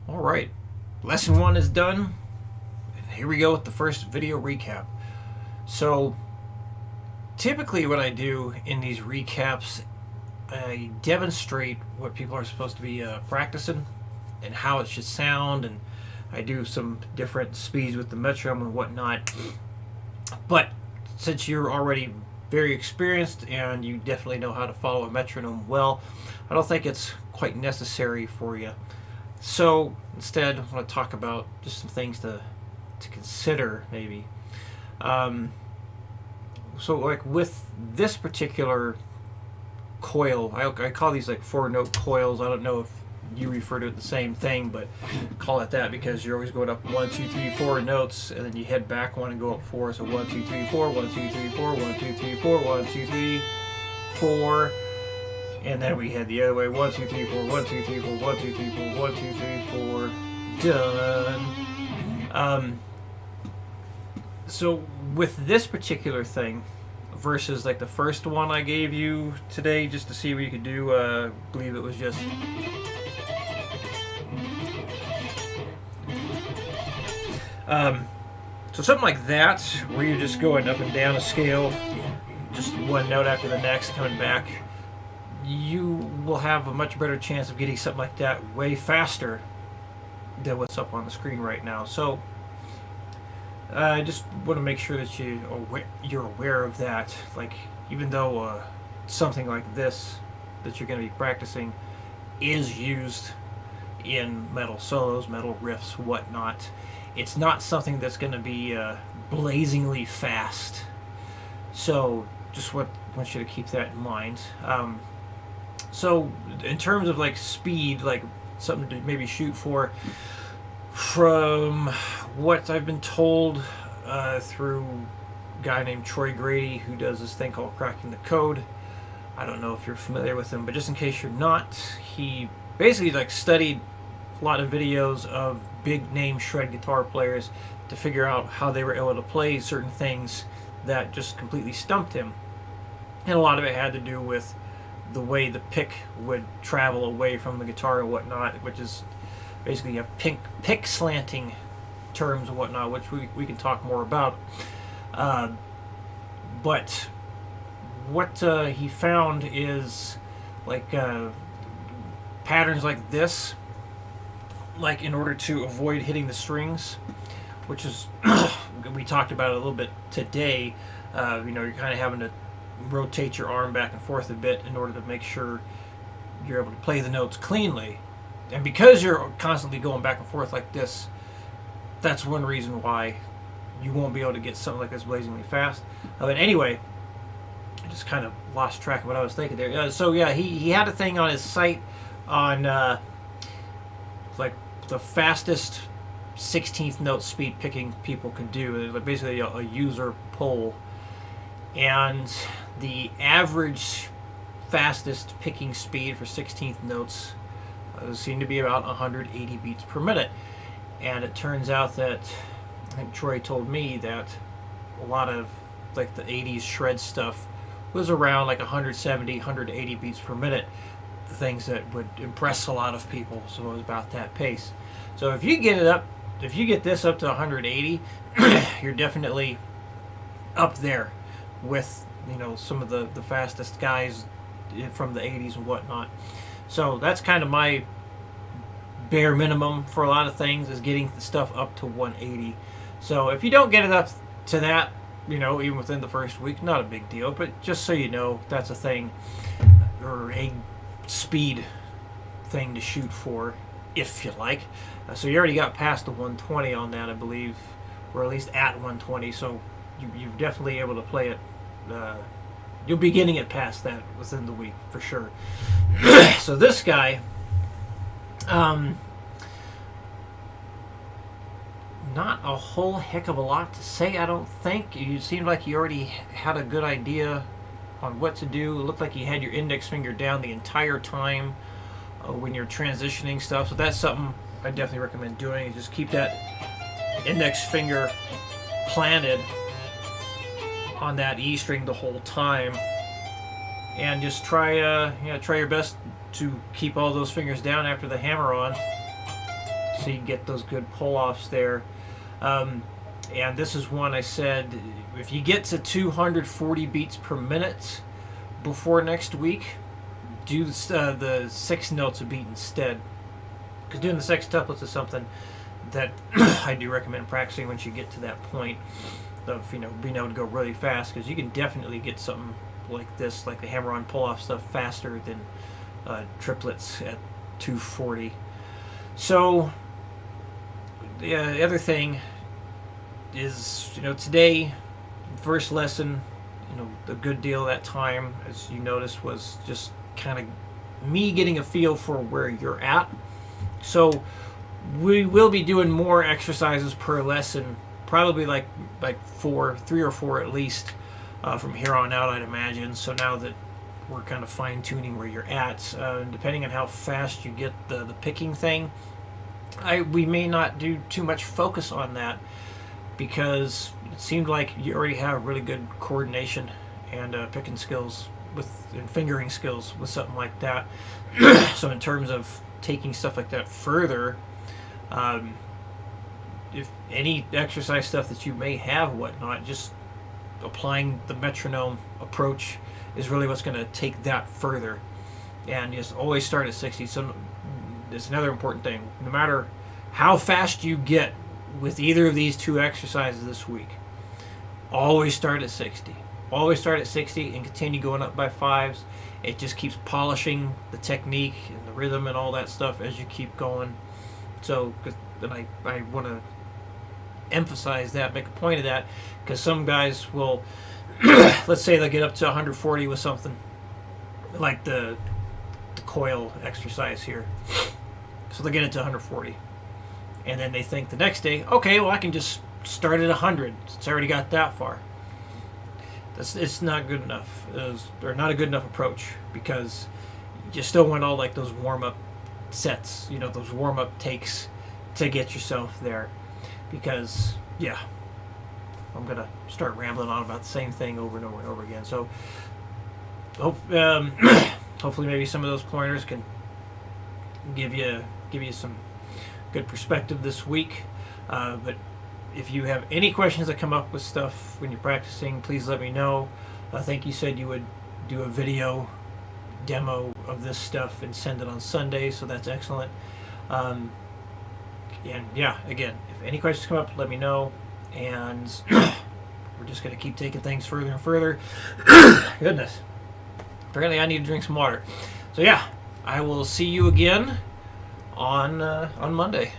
All right, lesson one is done. And here we go with the first video recap. So, typically, what I do in these recaps, I demonstrate what people are supposed to be practicing and how it should sound, and I do some different speeds with the metronome and whatnot. But since you're already very experienced and you definitely know how to follow a metronome well, I don't think it's quite necessary for you. So instead, I want to talk about just some things to consider, maybe. So like with this particular coil, I call these like 4-note coils. I don't know if you refer to it the same thing, but call it that because you're always going up 1, 2, 3, 4 notes, and then you head back one and go up 4. So 1, 2, 3, 4, 1, 2, 3, 4, 1, 2, 3, 4, 1, 2, 3, 4. And then we head the other way. 1, 2, 3, 4, 1, 2, 3, 4, 1, 2, 3, 4, 1, 2, 3, 4. Done. So with this particular thing versus like the first one I gave you today, just to see what you could do, I believe it was just so something like that, where you're just going up and down a scale, just one note after the next, coming back, you will have a much better chance of getting something like that way faster than what's up on the screen right now. So I just want to make sure that you're aware of that. Like, even though something like this that you're going to be practicing is used in metal solos, metal riffs, whatnot, it's not something that's going to be blazingly fast. So just want you to keep that in mind. So in terms of like speed, like something to maybe shoot for, from what I've been told through a guy named Troy Grady, who does this thing called Cracking the Code. I don't know if you're familiar with him, but just in case you're not, he basically like studied a lot of videos of big name shred guitar players to figure out how they were able to play certain things that just completely stumped him. And a lot of it had to do with the way the pick would travel away from the guitar and whatnot, which is basically you have pick slanting terms and whatnot, which we can talk more about. But what he found is like patterns like this, like in order to avoid hitting the strings, which is we talked about it a little bit today. You're kind of having to rotate your arm back and forth a bit in order to make sure you're able to play the notes cleanly. And because you're constantly going back and forth like this, that's one reason why you won't be able to get something like this blazingly fast. But anyway, I just kind of lost track of what I was thinking there. So yeah, he had a thing on his site on like the fastest 16th note speed picking people can do. It's basically a user poll. And the average fastest picking speed for 16th notes seemed to be about 180 beats per minute. And it turns out that, I think Troy told me that a lot of like the 80s shred stuff was around like 170, 180 beats per minute. The things that would impress a lot of people. So it was about that pace. So if you get this up to 180, you're definitely up there with some of the fastest guys from the 80s and whatnot. So that's kind of my bare minimum for a lot of things, is getting the stuff up to 180. So if you don't get it up to that, even within the first week, not a big deal, but just so you know, that's a thing, or a speed thing to shoot for, if you like. So you already got past the 120 on that, I believe, or at least at 120, so you're definitely able to play it. You'll be getting it past that within the week for sure. So this guy, not a whole heck of a lot to say, I don't think. You seemed like you already had a good idea on what to do. It looked like you had your index finger down the entire time when you're transitioning stuff. So that's something I definitely recommend doing. Just keep that index finger planted on that E string the whole time, and just try your best to keep all those fingers down after the hammer on, so you get those good pull-offs there. And this is one I said, if you get to 240 beats per minute before next week, do the 6 notes a beat instead. Because doing the sextuplets is something that I do recommend practicing once you get to that point of, being able to go really fast, because you can definitely get something like this, like the hammer-on pull-off stuff, faster than triplets at 240. So the other thing is, today, first lesson, a good deal of that time, as you noticed, was just kind of me getting a feel for where you're at. So we will be doing more exercises per lesson, probably like 3 or 4 at least, from here on out, I'd imagine. So now that we're kind of fine-tuning where you're at, depending on how fast you get the picking thing, we may not do too much focus on that, because it seemed like you already have really good coordination and picking skills and fingering skills with something like that. So in terms of taking stuff like that further, if any exercise stuff that you may have, whatnot, just applying the metronome approach is really what's going to take that further. And just always start at 60. So it's another important thing. No matter how fast you get with either of these 2 exercises this week, always start at 60. Always start at 60 and continue going up by 5s. It just keeps polishing the technique and the rhythm and all that stuff as you keep going. So, and I want to emphasize that, make a point of that, because some guys will, let's say they'll get up to 140 with something like the coil exercise here. So they'll get it to 140. And then they think the next day, okay, well, I can just start at 100. It's already got that far. It's not good enough, or not a good enough approach, because you still want all like those warm-up sets, those warm-up takes to get yourself there. Because, yeah, I'm going to start rambling on about the same thing over and over and over again. So hopefully maybe some of those pointers can give you some good perspective this week. But if you have any questions that come up with stuff when you're practicing, please let me know. I think you said you would do a video demo of this stuff and send it on Sunday, so that's excellent. And yeah, again, if any questions come up, let me know. And we're just going to keep taking things further and further. Goodness. Apparently I need to drink some water. So yeah, I will see you again on Monday.